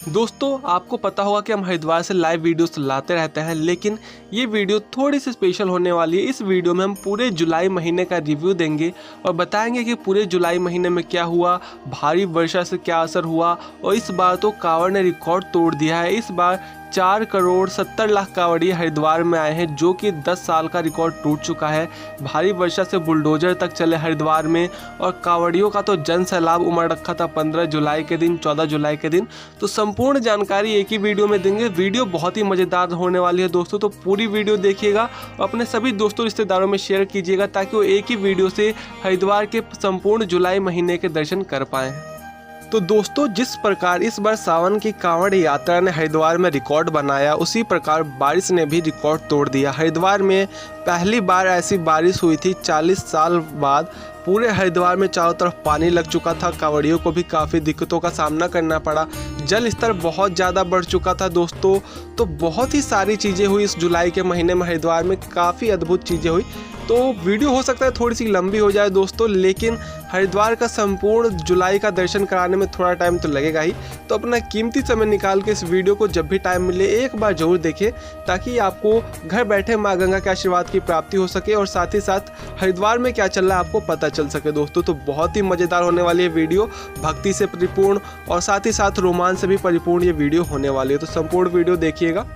दोस्तों आपको पता होगा कि हम हरिद्वार से लाइव वीडियोस लाते रहते हैं, लेकिन ये वीडियो थोड़ी सी स्पेशल होने वाली है। इस वीडियो में हम पूरे जुलाई महीने का रिव्यू देंगे और बताएंगे कि पूरे जुलाई महीने में क्या हुआ, भारी वर्षा से क्या असर हुआ। और इस बार तो कांवड़ ने रिकॉर्ड तोड़ दिया है। इस बार 4,70,00,000 कांवड़िए हरिद्वार में आए हैं, जो कि 10 साल का रिकॉर्ड टूट चुका है। भारी वर्षा से बुलडोजर तक चले हरिद्वार में और कांवड़ियों का तो जन सैलाब उमड़ रखा था 15 जुलाई के दिन, 14 जुलाई के दिन। तो संपूर्ण जानकारी एक ही वीडियो में देंगे। वीडियो बहुत ही मज़ेदार होने वाली है दोस्तों, तो पूरी वीडियो देखिएगा और अपने सभी दोस्तों रिश्तेदारों में शेयर कीजिएगा ताकि वो एक ही वीडियो से हरिद्वार के संपूर्ण जुलाई महीने के दर्शन कर पाएँ। तो दोस्तों जिस प्रकार इस बार सावन की कांवड़ यात्रा ने हरिद्वार में रिकॉर्ड बनाया, उसी प्रकार बारिश ने भी रिकॉर्ड तोड़ दिया। हरिद्वार में पहली बार ऐसी बारिश हुई थी 40 साल बाद। पूरे हरिद्वार में चारों तरफ पानी लग चुका था। कांवड़ियों को भी काफ़ी दिक्कतों का सामना करना पड़ा। जल स्तर बहुत ज़्यादा बढ़ चुका था दोस्तों। तो बहुत ही सारी चीज़ें हुई इस जुलाई के महीने में हरिद्वार में, काफ़ी अद्भुत चीज़ें हुई। तो वीडियो हो सकता है थोड़ी सी लंबी हो जाए दोस्तों, लेकिन हरिद्वार का संपूर्ण जुलाई का दर्शन कराने में थोड़ा टाइम तो लगेगा ही। तो अपना कीमती समय निकाल के इस वीडियो को जब भी टाइम मिले एक बार जरूर देखें, ताकि आपको घर बैठे माँ गंगा के आशीर्वाद की प्राप्ति हो सके और साथ ही साथ हरिद्वार में क्या चल रहा है आपको पता चल सके दोस्तों। तो बहुत ही मज़ेदार होने वाली है वीडियो, भक्ति से परिपूर्ण और साथ ही साथ रोमांच से भी परिपूर्ण ये वीडियो होने वाली है। तो संपूर्ण वीडियो देखिएगा।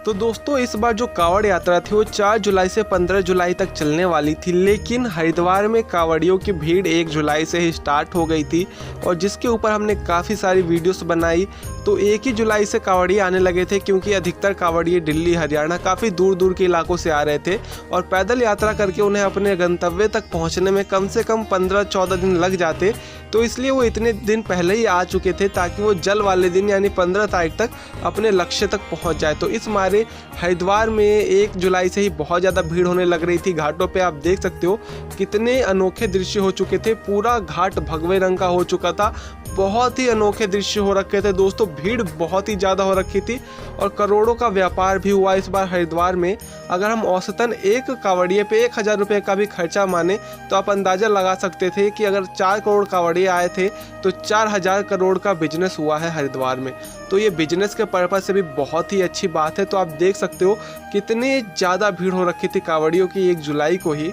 तो दोस्तों इस बार जो कांवड़ यात्रा थी वो 4 जुलाई से 15 जुलाई तक चलने वाली थी, लेकिन हरिद्वार में कांवड़ियों की भीड़ 1 जुलाई से ही स्टार्ट हो गई थी और जिसके ऊपर हमने काफ़ी सारी वीडियोस बनाई। तो 1 ही जुलाई से कांवड़िए आने लगे थे, क्योंकि अधिकतर कांवड़िए दिल्ली, हरियाणा, काफ़ी दूर दूर के इलाकों से आ रहे थे और पैदल यात्रा करके उन्हें अपने गंतव्य तक पहुँचने में कम से कम 15-14 दिन लग जाते। तो इसलिए वो इतने दिन पहले ही आ चुके थे ताकि वो जल वाले दिन यानी 15 तारीख तक अपने लक्ष्य तक पहुँच जाए। तो इस मारे हरिद्वार में 1 जुलाई से ही बहुत ज़्यादा भीड़ होने लग रही थी। घाटों पे आप देख सकते हो कितने अनोखे दृश्य हो चुके थे। पूरा घाट भगवे रंग का हो चुका था। बहुत ही अनोखे दृश्य हो रखे थे दोस्तों। भीड़ बहुत ही ज़्यादा हो रखी थी और करोड़ों का व्यापार भी हुआ इस बार हरिद्वार में। अगर हम औसतन एक कांवड़िए पे 1,000 रुपये का भी खर्चा माने तो आप अंदाज़ा लगा सकते थे कि अगर 4 करोड़ कांवड़िए आए थे तो 4,000 करोड़ का बिजनेस हुआ है हरिद्वार में। तो ये बिजनेस के पर्पज़ से भी बहुत ही अच्छी बात है। तो आप देख सकते हो कितनी ज़्यादा भीड़ हो रखी थी कांवड़ियों की 1 जुलाई को ही।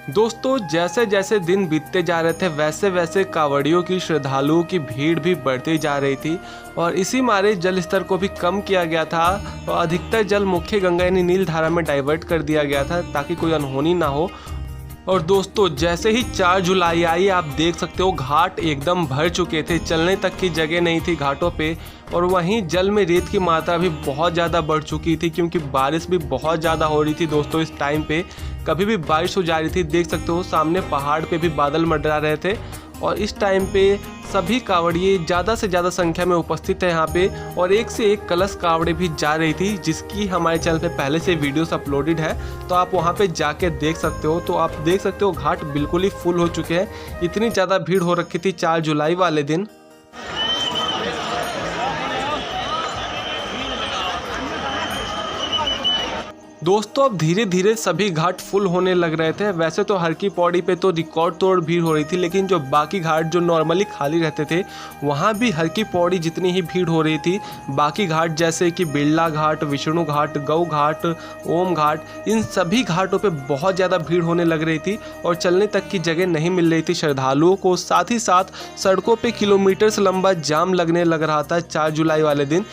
दोस्तों जैसे जैसे दिन बीतते जा रहे थे वैसे वैसे कांवड़ियों की, श्रद्धालुओं की भीड़ भी बढ़ती जा रही थी और इसी मारे जल स्तर को भी कम किया गया था और अधिकतर जल मुख्य गंगा यानी नील धारा में डाइवर्ट कर दिया गया था ताकि कोई अनहोनी ना हो। और दोस्तों जैसे ही 4 जुलाई आई आप देख सकते हो घाट एकदम भर चुके थे, चलने तक की जगह नहीं थी घाटों पे। और वहीं जल में रेत की मात्रा भी बहुत ज़्यादा बढ़ चुकी थी, क्योंकि बारिश भी बहुत ज़्यादा हो रही थी दोस्तों। इस टाइम पे कभी भी बारिश हो जा रही थी। देख सकते हो सामने पहाड़ पे भी बादल मंडरा रहे थे और इस टाइम पे सभी कांवड़िए ज़्यादा से ज़्यादा संख्या में उपस्थित है यहाँ पे और एक से एक कलश कांवड़े भी जा रही थी, जिसकी हमारे चैनल पे पहले से वीडियोस अपलोडेड है, तो आप वहाँ पे जाके देख सकते हो। तो आप देख सकते हो घाट बिल्कुल ही फुल हो चुके हैं। इतनी ज़्यादा भीड़ हो रखी थी 4 जुलाई वाले दिन। दोस्तों अब धीरे धीरे सभी घाट फुल होने लग रहे थे। वैसे तो हर की पौड़ी पे तो रिकॉर्ड तोड़ भीड़ हो रही थी, लेकिन जो बाकी घाट जो नॉर्मली खाली रहते थे वहाँ भी हर की पौड़ी जितनी ही भीड़ हो रही थी। बाकी घाट जैसे कि बिरला घाट, विष्णु घाट, गौ घाट, ओम घाट, इन सभी घाटों पे बहुत ज़्यादा भीड़ होने लग रही थी और चलने तक की जगह नहीं मिल रही थी श्रद्धालुओं को। साथ ही साथ सड़कों पर किलोमीटर से लंबा जाम लगने लग रहा था 4 जुलाई वाले दिन।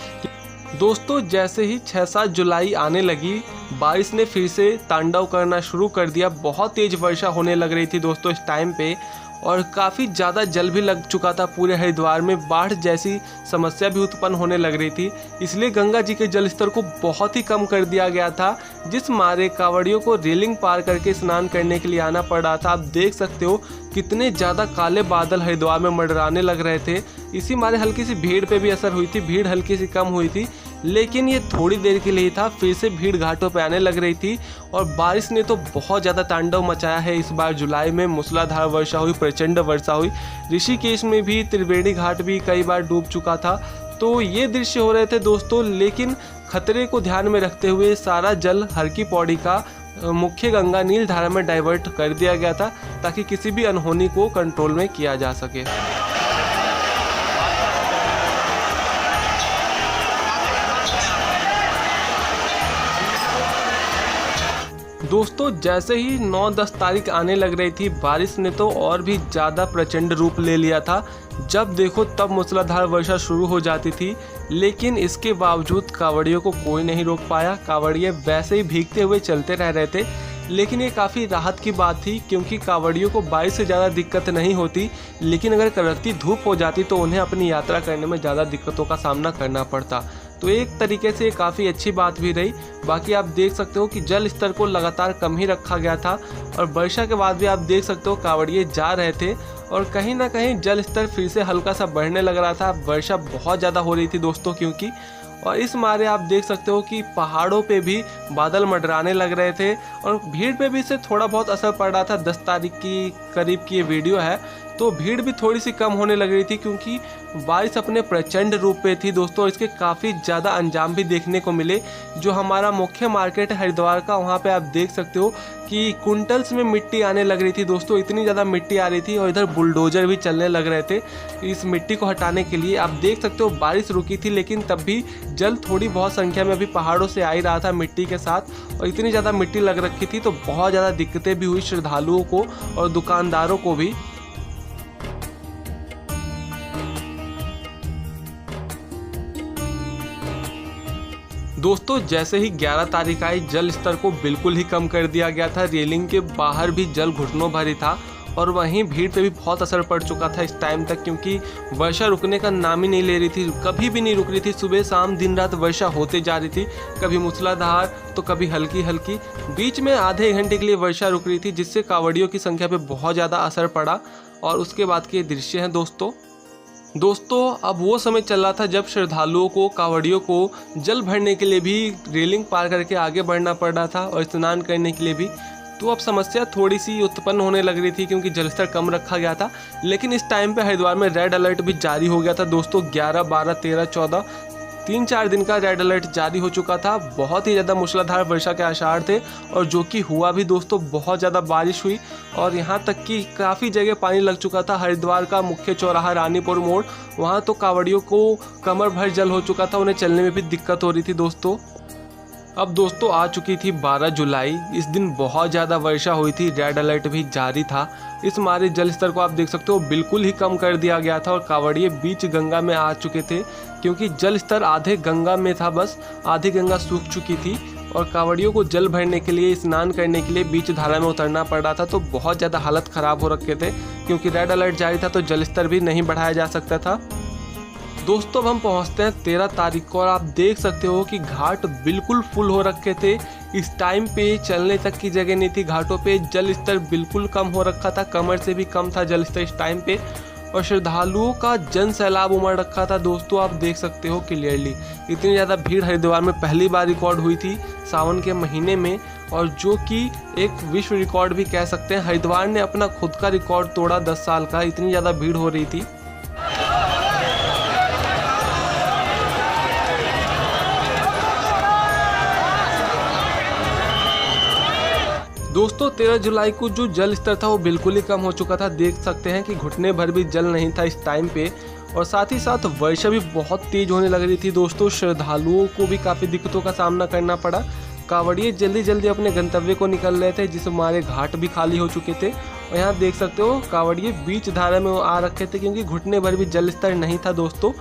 दोस्तों जैसे ही 6-7 जुलाई आने लगी बारिश ने फिर से तांडव करना शुरू कर दिया। बहुत तेज़ वर्षा होने लग रही थी दोस्तों इस टाइम पे और काफ़ी ज़्यादा जल भी लग चुका था पूरे हरिद्वार में। बाढ़ जैसी समस्या भी उत्पन्न होने लग रही थी, इसलिए गंगा जी के जल स्तर को बहुत ही कम कर दिया गया था, जिस मारे कांवड़ियों को रेलिंग पार करके स्नान करने के लिए आना पड़ रहा था। आप देख सकते हो कितने ज़्यादा काले बादल हरिद्वार में मंडराने लग रहे थे। इसी मारे हल्की सी भीड़ पे भी असर हुई थी, भीड़ हल्की सी कम हुई थी, लेकिन ये थोड़ी देर के लिए था। फिर से भीड़ घाटों पे आने लग रही थी और बारिश ने तो बहुत ज़्यादा तांडव मचाया है इस बार जुलाई में। मूसलाधार वर्षा हुई, प्रचंड वर्षा हुई। ऋषिकेश में भी त्रिवेणी घाट भी कई बार डूब चुका था। तो ये दृश्य हो रहे थे दोस्तों, लेकिन खतरे को ध्यान में रखते हुए सारा जल हर की पौड़ी का मुख्य गंगा नील धारा में डाइवर्ट कर दिया गया था ताकि किसी भी अनहोनी को कंट्रोल में किया जा सके। दोस्तों जैसे ही 9-10 तारीख आने लग रही थी, बारिश ने तो और भी ज़्यादा प्रचंड रूप ले लिया था। जब देखो तब मूसलाधार वर्षा शुरू हो जाती थी, लेकिन इसके बावजूद कांवड़ियों को कोई नहीं रोक पाया। कांवड़िए वैसे ही भीगते हुए चलते रह रहे थे। लेकिन ये काफ़ी राहत की बात थी, क्योंकि कांवड़ियों को बारिश से ज़्यादा दिक्कत नहीं होती, लेकिन अगर कड़कती धूप हो जाती तो उन्हें अपनी यात्रा करने में ज़्यादा दिक्कतों का सामना करना पड़ता। तो एक तरीके से काफ़ी अच्छी बात भी रही। बाकी आप देख सकते हो कि जल स्तर को लगातार कम ही रखा गया था, और वर्षा के बाद भी आप देख सकते हो कांवड़िए जा रहे थे, और कहीं ना कहीं जल स्तर फिर से हल्का सा बढ़ने लग रहा था। वर्षा बहुत ज़्यादा हो रही थी दोस्तों, क्योंकि और इस मारे आप देख सकते हो कि पहाड़ों पे भी बादल मंडराने लग रहे थे, और भीड़ पे भी इससे थोड़ा बहुत असर पड़ रहा था। 10 तारीख की करीब की ये वीडियो है, तो भीड़ भी थोड़ी सी कम होने लग रही थी, क्योंकि बारिश अपने प्रचंड रूप पे थी दोस्तों। इसके काफ़ी ज़्यादा अंजाम भी देखने को मिले। जो हमारा मुख्य मार्केट है हरिद्वार का, वहाँ पे आप देख सकते हो कि कुंटल्स में मिट्टी आने लग रही थी दोस्तों। इतनी ज़्यादा मिट्टी आ रही थी, और इधर बुलडोजर भी चलने लग रहे थे इस मिट्टी को हटाने के लिए। आप देख सकते हो बारिश रुकी थी, लेकिन तब भी जल थोड़ी बहुत संख्या में अभी पहाड़ों से आ ही रहा था मिट्टी के साथ, और इतनी ज़्यादा मिट्टी लग रखी थी, तो बहुत ज़्यादा दिक्कतें भी हुई श्रद्धालुओं को और दुकानदारों को भी। दोस्तों जैसे ही 11 तारीख आई, जल स्तर को बिल्कुल ही कम कर दिया गया था। रेलिंग के बाहर भी जल घुटनों भरी था, और वहीं भीड़ पे भी बहुत असर पड़ चुका था इस टाइम तक, क्योंकि वर्षा रुकने का नाम ही नहीं ले रही थी। कभी भी नहीं रुक रही थी, सुबह शाम दिन रात वर्षा होते जा रही थी। कभी मूसलाधार तो कभी हल्की हल्की, बीच में आधे घंटे के लिए वर्षा रुक रही थी, जिससे कांवड़ियों की संख्या पे बहुत ज़्यादा असर पड़ा। और उसके बाद के दृश्य हैं दोस्तों अब वो समय चल रहा था जब श्रद्धालुओं को, कांवड़ियों को जल भरने के लिए भी रेलिंग पार करके आगे बढ़ना पड़ रहा था, और स्नान करने के लिए भी। तो अब समस्या थोड़ी सी उत्पन्न होने लग रही थी, क्योंकि जलस्तर कम रखा गया था। लेकिन इस टाइम पे हरिद्वार में रेड अलर्ट भी जारी हो गया था दोस्तों। 11, 12, 13, 14 3-4 दिन का रेड अलर्ट जारी हो चुका था। बहुत ही ज़्यादा मूसलाधार वर्षा के आसार थे, और जो कि हुआ भी दोस्तों। बहुत ज़्यादा बारिश हुई, और यहाँ तक कि काफ़ी जगह पानी लग चुका था। हरिद्वार का मुख्य चौराहा रानीपुर मोड़, वहाँ तो कांवड़ियों को कमर भर जल हो चुका था, उन्हें चलने में भी दिक्कत हो रही थी दोस्तों। अब दोस्तों आ चुकी थी 12 जुलाई। इस दिन बहुत ज़्यादा वर्षा हुई थी, रेड अलर्ट भी जारी था। इस मारे जल स्तर को आप देख सकते हो बिल्कुल ही कम कर दिया गया था, और कांवड़िए बीच गंगा में आ चुके थे, क्योंकि जल स्तर आधे गंगा में था, बस आधी गंगा सूख चुकी थी। और कांवड़ियों को जल भरने के लिए, स्नान करने के लिए बीच धारा में उतरना पड़ रहा था। तो बहुत ज़्यादा हालत ख़राब हो रखे थे, क्योंकि रेड अलर्ट जारी था, तो जल स्तर भी नहीं बढ़ाया जा सकता था। दोस्तों अब हम पहुंचते हैं 13 तारीख को, और आप देख सकते हो कि घाट बिल्कुल फुल हो रखे थे। इस टाइम पे चलने तक की जगह नहीं थी घाटों पे। जल स्तर बिल्कुल कम हो रखा था, कमर से भी कम था जल स्तर इस टाइम पे, और श्रद्धालुओं का जन सैलाब उमड़ रखा था दोस्तों। आप देख सकते हो क्लियरली, इतनी ज़्यादा भीड़ हरिद्वार में पहली बार रिकॉर्ड हुई थी सावन के महीने में, और जो कि एक विश्व रिकॉर्ड भी कह सकते हैं। हरिद्वार ने अपना खुद का रिकॉर्ड तोड़ा 10 साल का, इतनी ज़्यादा भीड़ हो रही थी। दोस्तों 13 जुलाई को जो जल स्तर था वो बिल्कुल ही कम हो चुका था। देख सकते हैं कि घुटने भर भी जल नहीं था इस टाइम पे, और साथ ही साथ वर्षा भी बहुत तेज होने लग रही थी दोस्तों। श्रद्धालुओं को भी काफ़ी दिक्कतों का सामना करना पड़ा। कांवड़िए जल्दी जल्दी अपने गंतव्य को निकल रहे थे, जिससे हमारे घाट भी खाली हो चुके थे। और यहाँ देख सकते हो कांवड़िए बीच धारा में आ रखे थे, क्योंकि घुटने भर भी जल स्तर नहीं था दोस्तों।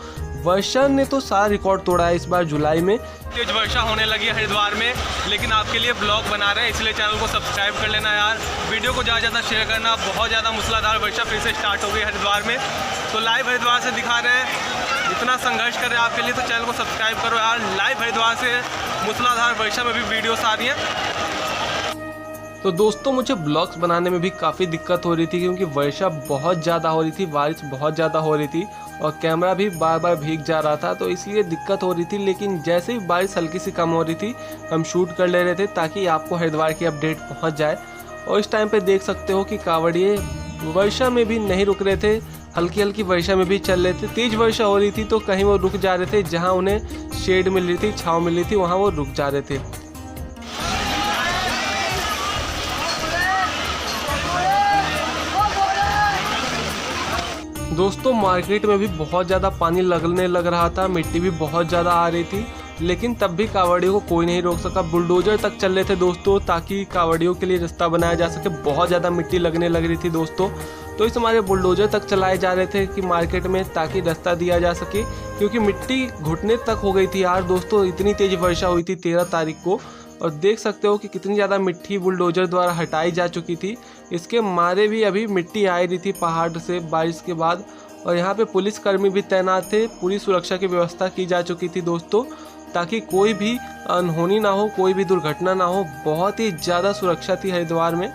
वर्षा ने तो सारा रिकॉर्ड तोड़ा है इस बार जुलाई में। तेज वर्षा होने लगी है हरिद्वार में, लेकिन आपके लिए ब्लॉग बना रहे हैं, इसलिए चैनल को सब्सक्राइब कर लेना यार। वीडियो को ज़्यादा शेयर करना। बहुत ज़्यादा मूसलाधार वर्षा फिर से स्टार्ट हो गई हरिद्वार में, तो लाइव हरिद्वार से दिखा रहे हैं। इतना संघर्ष कर रहे हैं आपके लिए, तो चैनल को सब्सक्राइब करो यार। लाइव हरिद्वार से मूसलाधार वर्षा में भी वीडियोस आ रही हैं। तो दोस्तों मुझे ब्लॉग्स बनाने में भी काफ़ी दिक्कत हो रही थी, क्योंकि वर्षा बहुत ज़्यादा हो रही थी, बारिश बहुत ज़्यादा हो रही थी, और कैमरा भी बार बार भीग जा रहा था, तो इसलिए दिक्कत हो रही थी। लेकिन जैसे ही बारिश हल्की सी कम हो रही थी, हम शूट कर ले रहे थे, ताकि आपको हरिद्वार की अपडेट पहुंच जाए। और इस टाइम पे देख सकते हो कि कांवड़िए वर्षा में भी नहीं रुक रहे थे, हल्की हल्की वर्षा में भी चल रहे थे। तेज़ वर्षा हो रही थी तो कहीं वो रुक जा रहे थे, जहाँ उन्हें शेड मिल रही थी, छाँव मिल रही थी, वहाँ वो रुक जा रहे थे। दोस्तों मार्केट में भी बहुत ज़्यादा पानी लगने लग रहा था, मिट्टी भी बहुत ज़्यादा आ रही थी, लेकिन तब भी कांवड़ियों को कोई नहीं रोक सका। बुलडोजर तक चल रहे थे दोस्तों ताकि कांवड़ियों के लिए रास्ता बनाया जा सके। बहुत ज़्यादा मिट्टी लगने लग रही थी दोस्तों, तो इस हमारे बुलडोजर तक चलाए जा रहे थे कि मार्केट में ताकि रास्ता दिया जा सके, क्योंकि मिट्टी घुटने तक हो गई थी यार दोस्तों। इतनी तेज वर्षा हुई थी 13 तारीख को, और देख सकते हो कि कितनी ज़्यादा मिट्टी बुलडोजर द्वारा हटाई जा चुकी थी। इसके मारे भी अभी मिट्टी आ रही थी पहाड़ से बारिश के बाद, और यहाँ पे पुलिसकर्मी भी तैनात थे। पूरी सुरक्षा की व्यवस्था की जा चुकी थी दोस्तों ताकि कोई भी अनहोनी ना हो, कोई भी दुर्घटना ना हो। बहुत ही ज़्यादा सुरक्षा थी हरिद्वार में।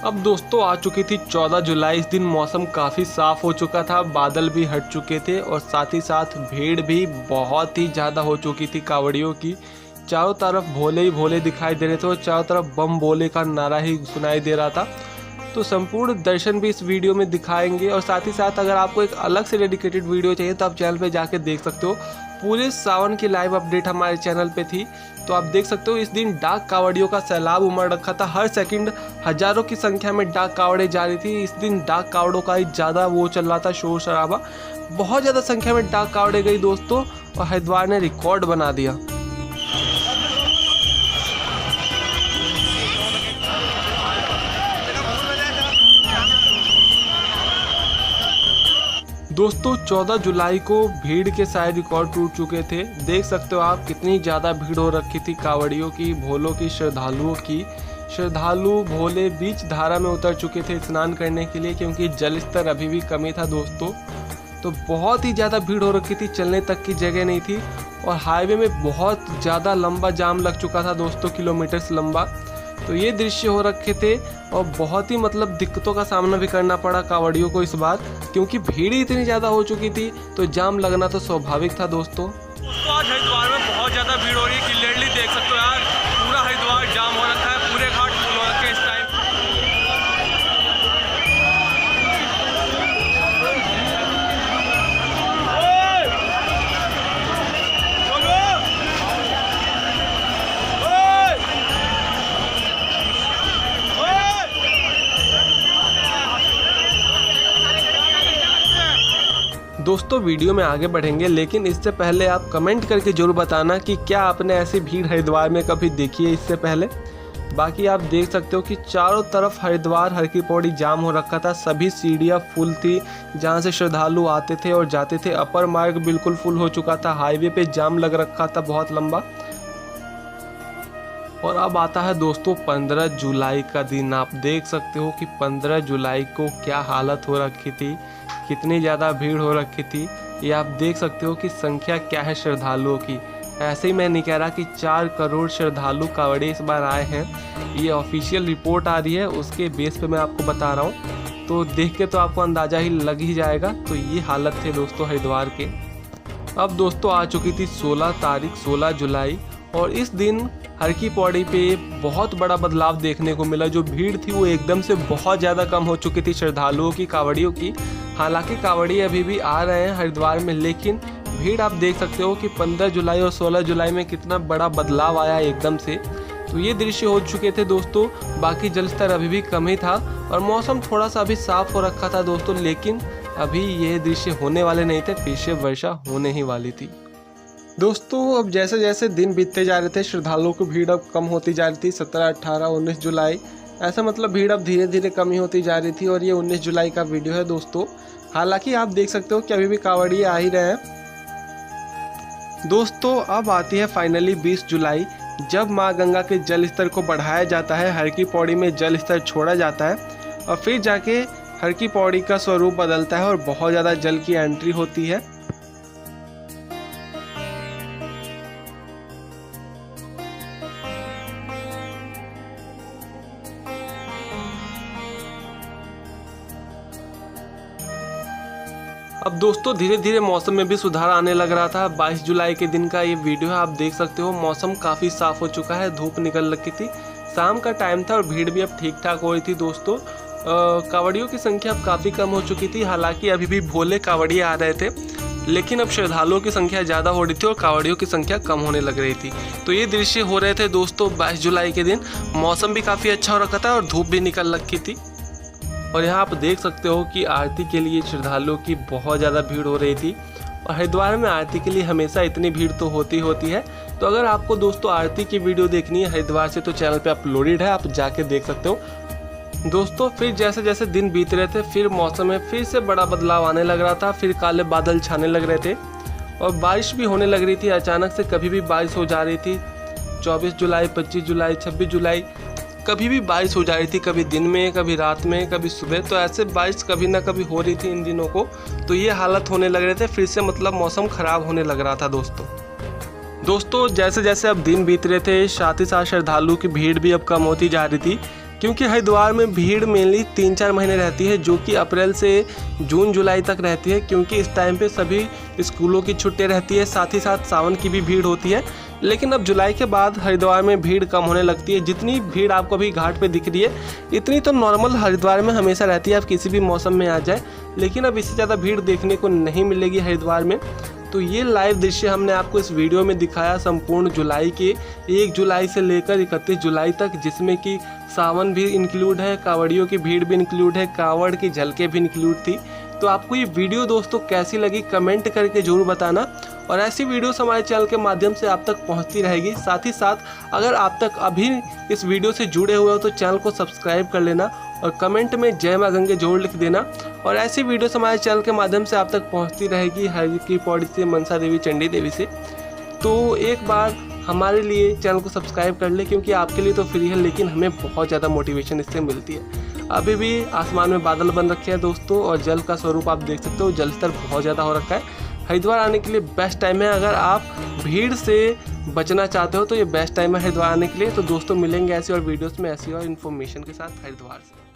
अब दोस्तों आ चुकी थी 14 जुलाई। इस दिन मौसम काफ़ी साफ़ हो चुका था, बादल भी हट चुके थे और साथ ही साथ भीड़ भी बहुत ही ज़्यादा हो चुकी थी कांवड़ियों की। चारों तरफ भोले ही भोले दिखाई दे रहे थे और चारों तरफ बम बोले का नारा ही सुनाई दे रहा था। तो संपूर्ण दर्शन भी इस वीडियो में दिखाएंगे, और साथ ही साथ अगर आपको एक अलग से डेडिकेटेड वीडियो चाहिए तो आप चैनल पे जाके देख सकते हो। पूरे सावन की लाइव अपडेट हमारे चैनल पे थी, तो आप देख सकते हो। इस दिन डाक कांवड़ियों का सैलाब उमड़ रखा था। हर सेकंड हजारों की संख्या में डाक कांवड़े जा रही थी। इस दिन डाक कांवड़ों का ही ज़्यादा वो चल रहा था, शोर शराबा। बहुत ज़्यादा संख्या में डाक कांवड़े गई दोस्तों, और हरिद्वार ने रिकॉर्ड बना दिया। दोस्तों 14 जुलाई को भीड़ के सारे रिकॉर्ड टूट चुके थे। देख सकते हो आप कितनी ज़्यादा भीड़ हो रखी थी कांवड़ियों की, भोलों की, श्रद्धालुओं की। श्रद्धालु भोले बीच धारा में उतर चुके थे स्नान करने के लिए, क्योंकि जल स्तर अभी भी कमी था दोस्तों। तो बहुत ही ज़्यादा भीड़ हो रखी थी, चलने तक की जगह नहीं थी, और हाईवे में बहुत ज़्यादा लंबा जाम लग चुका था दोस्तों, किलोमीटर्स लंबा। तो ये दृश्य हो रखे थे, और बहुत ही मतलब दिक्कतों का सामना भी करना पड़ा कांवड़ियों को इस बार, क्योंकि भीड़ इतनी ज़्यादा हो चुकी थी, तो जाम लगना तो स्वाभाविक था दोस्तों। आज हरिद्वार में बहुत ज़्यादा भीड़ हो रही है, क्लियरली देख सकते हो यार। पूरा हरिद्वार जाम हो रखा है, पूरे घाट फुल हो रखे हैं इस टाइम। दोस्तों वीडियो में आगे बढ़ेंगे, लेकिन इससे पहले आप कमेंट करके जरूर बताना कि क्या आपने ऐसी भीड़ हरिद्वार में कभी देखी है इससे पहले। बाकी आप देख सकते हो कि चारों तरफ हरिद्वार हर की पौड़ी जाम हो रखा था। सभी सीढ़ियाँ फुल थी जहाँ से श्रद्धालु आते थे और जाते थे। अपर मार्ग बिल्कुल फुल हो चुका था, हाईवे पे जाम लग रखा था बहुत लंबा। और अब आता है दोस्तों 15 जुलाई का दिन। आप देख सकते हो कि 15 जुलाई को क्या हालत हो रखी थी, कितनी ज़्यादा भीड़ हो रखी थी। ये आप देख सकते हो कि संख्या क्या है श्रद्धालुओं की। ऐसे ही मैं नहीं कह रहा कि 4 करोड़ श्रद्धालु कांवड़े इस बार आए हैं। ये ऑफिशियल रिपोर्ट आ रही है, उसके बेस पे मैं आपको बता रहा हूँ, तो देख के तो आपको अंदाज़ा ही लग ही जाएगा। तो ये हालत थे दोस्तों हरिद्वार के। अब दोस्तों आ चुकी थी 16 तारीख, 16 जुलाई, और इस दिन हर की पौड़ी पे बहुत बड़ा बदलाव देखने को मिला। जो भीड़ थी वो एकदम से बहुत ज़्यादा कम हो चुकी थी श्रद्धालुओं की, कांवड़ियों की। हालांकि कांवड़ी अभी भी आ रहे हैं हरिद्वार में, लेकिन भीड़ आप देख सकते हो कि 15 जुलाई और 16 जुलाई में कितना बड़ा बदलाव आया एकदम से। तो ये दृश्य हो चुके थे दोस्तों। बाकी जल स्तर अभी भी कम ही था, और मौसम थोड़ा सा अभी साफ हो रखा था दोस्तों, लेकिन अभी ये दृश्य होने वाले नहीं थे, फिर से वर्षा होने ही वाली थी दोस्तों। अब जैसे जैसे दिन बीतते जा रहे थे, श्रद्धालुओं की भीड़ अब कम होती जा रही थी। 17, 18, 19 जुलाई ऐसा मतलब भीड़ अब धीरे धीरे कम ही होती जा रही थी, और ये 19 जुलाई का वीडियो है दोस्तों। हालांकि आप देख सकते हो कि अभी भी कांवड़िए आ ही रहे हैं दोस्तों। अब आती है फाइनली 20 जुलाई, जब माँ गंगा के जल स्तर को बढ़ाया जाता है, हर की पौड़ी में जल स्तर छोड़ा जाता है, और फिर जाके हर की पौड़ी का स्वरूप बदलता है और बहुत ज़्यादा जल की एंट्री होती है। अब दोस्तों धीरे धीरे मौसम में भी सुधार आने लग रहा था। 22 जुलाई के दिन का ये वीडियो है, आप देख सकते हो मौसम काफ़ी साफ़ हो चुका है, धूप निकल रखी थी, शाम का टाइम था और भीड़ भी अब ठीक ठाक हो रही थी दोस्तों। कांवड़ियों की संख्या अब काफ़ी कम हो चुकी थी। हालांकि अभी भी भोले कांवड़िए आ रहे थे, लेकिन अब श्रद्धालुओं की संख्या ज़्यादा हो रही थी और कांवड़ियों की संख्या कम होने लग रही थी। तो ये दृश्य हो रहे थे दोस्तों 22 जुलाई के दिन। मौसम भी काफ़ी अच्छा हो रखा था और धूप भी निकल रखी थी। और यहाँ आप देख सकते हो कि आरती के लिए श्रद्धालुओं की बहुत ज़्यादा भीड़ हो रही थी, और हरिद्वार में आरती के लिए हमेशा इतनी भीड़ तो होती है। तो अगर आपको दोस्तों आरती की वीडियो देखनी है हरिद्वार से तो चैनल पे अपलोडेड है, आप जाके देख सकते हो दोस्तों। फिर जैसे जैसे दिन बीत रहे थे फिर मौसम में फिर से बड़ा बदलाव आने लग रहा था, फिर काले बादल छाने लग रहे थे और बारिश भी होने लग रही थी। अचानक से कभी भी बारिश हो जा रही थी, 24 जुलाई, 25 जुलाई, 26 जुलाई कभी भी बारिश हो जा रही थी, कभी दिन में, कभी रात में, कभी सुबह। तो ऐसे बारिश कभी ना कभी हो रही थी इन दिनों को। तो ये हालत होने लग रहे थे, फिर से मतलब मौसम ख़राब होने लग रहा था दोस्तों। जैसे जैसे अब दिन बीत रहे थे साथ ही साथ श्रद्धालुओं की भीड़ भी अब कम होती जा रही थी, क्योंकि हरिद्वार में भीड़ मेनली 3-4 महीने रहती है, जो कि अप्रैल से जून जुलाई तक रहती है, क्योंकि इस टाइम पे सभी स्कूलों की छुट्टियां रहती है, साथ ही साथ सावन की भी भीड़ होती है। लेकिन अब जुलाई के बाद हरिद्वार में भीड़ कम होने लगती है। जितनी भीड़ आपको अभी घाट पे दिख रही है इतनी तो नॉर्मल हरिद्वार में हमेशा रहती है, आप किसी भी मौसम में आ जाए, लेकिन अब इससे ज़्यादा भीड़ देखने को नहीं मिलेगी हरिद्वार में। तो ये लाइव दृश्य हमने आपको इस वीडियो में दिखाया संपूर्ण जुलाई के 1 जुलाई से लेकर 31 जुलाई तक, जिसमें कि सावन भी इंक्लूड है, कांवड़ियों की भीड़ भी इंक्लूड है, कांवड़ की झलकें भी इंक्लूड थी। तो आपको ये वीडियो दोस्तों कैसी लगी कमेंट करके ज़रूर बताना, और ऐसी वीडियोस हमारे चैनल के माध्यम से आप तक पहुंचती रहेगी। साथ ही साथ अगर आप तक अभी इस वीडियो से जुड़े हुए हो तो चैनल को सब्सक्राइब कर लेना और कमेंट में जय मां गंगे जरूर लिख देना। और ऐसी वीडियोस हमारे चैनल के माध्यम से आप तक पहुंचती रहेगी हर की पौड़ी से, मनसा देवी, चंडी देवी से। तो एक बार हमारे लिए चैनल को सब्सक्राइब कर ले, क्योंकि आपके लिए तो फ्री है लेकिन हमें बहुत ज़्यादा मोटिवेशन इससे मिलती है। अभी भी आसमान में बादल बन रखे हैं दोस्तों, और जल का स्वरूप आप देख सकते हो, जल स्तर बहुत ज़्यादा हो रखा है। हरिद्वार आने के लिए बेस्ट टाइम है, अगर आप भीड़ से बचना चाहते हो तो ये बेस्ट टाइम है हरिद्वार आने के लिए। तो दोस्तों मिलेंगे ऐसी और वीडियोस में ऐसी और इन्फॉर्मेशन के साथ हरिद्वार से।